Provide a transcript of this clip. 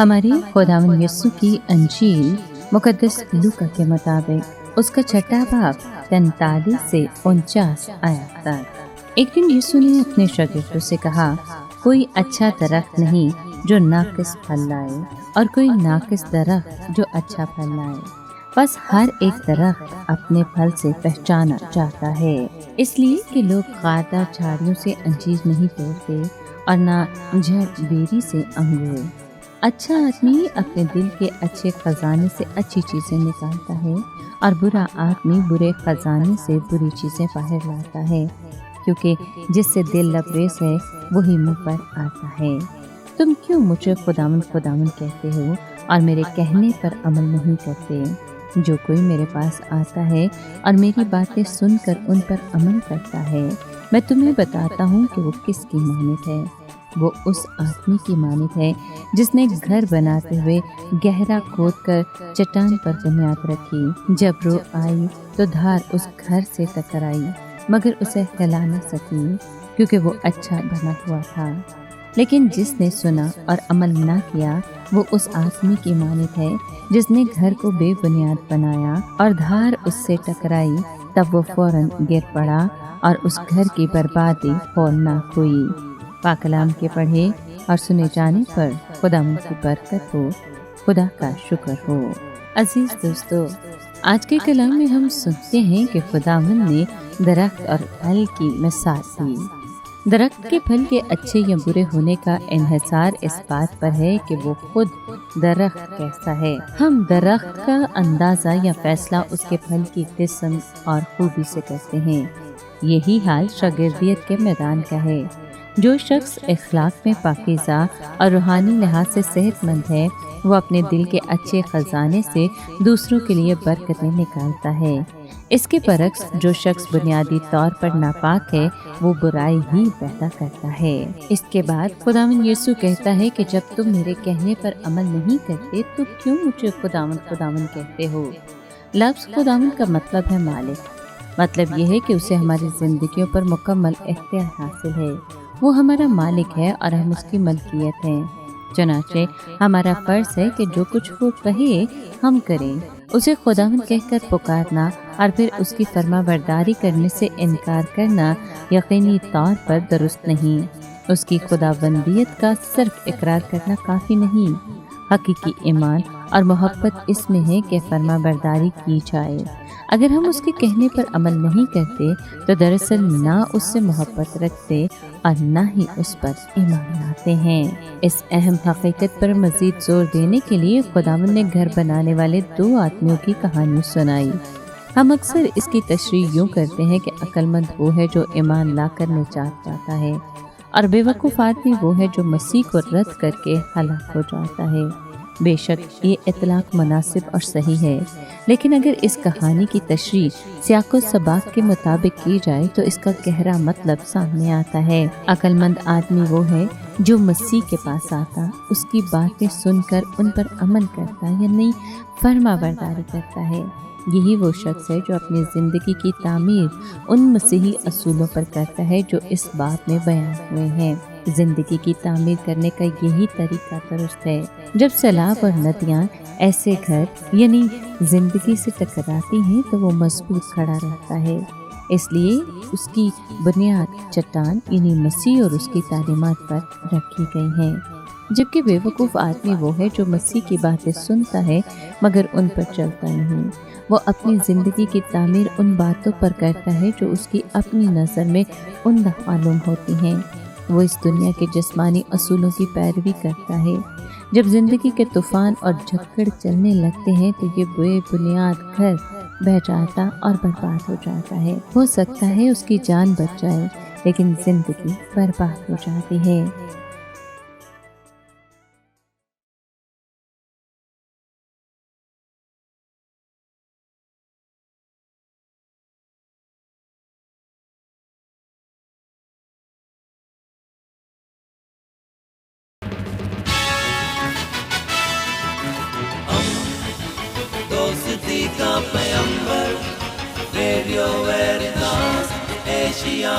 हमारी खुदावंद यीशु की अंजील मुकद्दस लूका के मुताबिक उसका छठा बाब 43 से 49 आयत तक। एक दिन यीशु ने अपने शागिर्दों से कहा, कोई अच्छा दरख्त नहीं जो नाकिस फल लाए और कोई नाकिस दरख्त जो अच्छा फल लाए। बस हर एक दरख्त अपने फल से पहचाना जाता है। इसलिए कि लोग खारदार झाड़ियों से अंजीर नहीं तोड़ते और ना झड़ बेरी से अंगूर। अच्छा आदमी अपने दिल के अच्छे खजाने से अच्छी चीजें निकालता है और बुरा आदमी बुरे खजाने से बुरी चीजें बाहर लाता है, क्योंकि जिससे दिल लबरेज है वही मुंह पर आता है। तुम क्यों मुझे खुदावंद खुदावंद कहते हो और मेरे कहने पर अमल नहीं करते? जो कोई मेरे पास आता है और मेरी बातें सुनकर उन पर अमल करता है, मैं तुम्हें बताता हूँ कि वो किसकी मानद है। वो उस आदमी की मानद है जिसने घर बनाते हुए गहरा खोदकर चट्टान पर बुनियाद रखी। जब रो आई तो धार उस घर से टकराई, मगर उसे हिला न सकी, क्योंकि वो अच्छा बना हुआ था। लेकिन जिसने सुना और अमल न किया, वो उस आदमी की मानद है जिसने घर को बेबुनियाद बनाया और धार उससे टकराई। तब वो फौरन गिर पड़ा और उस घर की बर्बादी होलनाक हुई। पाक कलाम के पढ़े और सुने जाने पर खुदावंद की बरकत हो, खुदा का शुक्र हो। अजीज दोस्तों, आज के कलाम में हम सुनते हैं कि खुदावंद ने दरख्त और फल की मिसाल दी। दरख्त के फल के अच्छे या बुरे होने का इन्हिसार इस बात पर है कि वो खुद दरख्त कैसा है। हम दरख्त का अंदाजा या फैसला उसके फल की किस्म और खूबी से करते हैं। यही हाल शागिर्दियत के मैदान का है। जो शख्स इखलाक में पाकीज़ा और रूहानी लिहाज से सेहतमंद है, वो अपने दिल के अच्छे खजाने से दूसरों के लिए बरकतें निकालता है। इसके बरक्स जो शख्स बुनियादी तौर पर नापाक है, वो बुराई ही पैदा करता है। इसके बाद खुदावंद यीशु कहता है कि जब तुम मेरे कहने पर अमल नहीं करते तो क्यों मुझे खुदावंद खुदावंद कहते हो। लफ्ज़ खुदावंद का मतलब है मालिक। मतलब यह है कि उसे हमारी जिंदगियों पर मुकम्मल इख्तियार हासिल है। वो हमारा मालिक है और हम उसकी मलकियत हैं। चुनाचे हमारा फर्ज है कि जो कुछ वो कहे हम करें। उसे खुदावंद कहकर पुकारना और फिर उसकी फरमाबरदारी करने से इनकार करना यकीनी तौर पर दुरुस्त नहीं। उसकी खुदाबंदियत का सिर्फ इकरार करना काफ़ी नहीं। हकीकी ईमान और मोहब्बत इसमें है कि फरमाबरदारी की जाए। अगर हम उसके कहने पर अमल नहीं करते तो दरअसल ना उससे मोहब्बत रखते और ना ही उस पर ईमान लाते हैं। इस अहम हकीकत पर मजीद जोर देने के लिए खुदावंद ने घर बनाने वाले दो आदमियों की कहानी सुनाई। हम अक्सर इसकी तशरीह यूँ करते हैं कि अक्लमंद वो है जो ईमान लाकर निजात पाता है और बेवकूफ़ आदमी वो है जो मसीह को रद्द करके हलाक हो जाता है। बेशक ये इतलाक मुनासिब और सही है, लेकिन अगर इस कहानी की तशरीह सियाको सबाक के मुताबिक की जाए तो इसका गहरा मतलब सामने आता है। अक्लमंद आदमी वो है जो मसीह के पास आता, उसकी बातें सुनकर उन पर अमल करता यानी फरमाबरदारी करता है। यही वो शख्स है जो अपनी ज़िंदगी की तामीर उन मसीही असूलों पर करता है जो इस बात में बयान हुए हैं। ज़िंदगी की तामीर करने का यही तरीका दुरुस्त है। जब सैलाब और नदियाँ ऐसे घर यानी ज़िंदगी से टकराती हैं तो वो मजबूत खड़ा रहता है। इसलिए उसकी बुनियाद चट्टान यानी मसीह और उसकी तालीमात पर रखी गई हैं। जबकि बेवकूफ़ आदमी वो है जो मसीह की बातें सुनता है मगर उन पर चलता नहीं। वो अपनी ज़िंदगी की तामीर उन बातों पर करता है जो उसकी अपनी नज़र में उम्दा मालूम होती हैं। वो इस दुनिया के जिस्मानी असूलों की पैरवी करता है। जब ज़िंदगी के तूफ़ान और झक्कड़ चलने लगते हैं तो ये बेबुनियाद घर बह जाता और बर्बाद हो जाता है। हो सकता है उसकी जान बच जाए, लेकिन ज़िंदगी बर्बाद हो जाती है। दोस्ती का पैगंबर रेडियो वेरितास एशिया।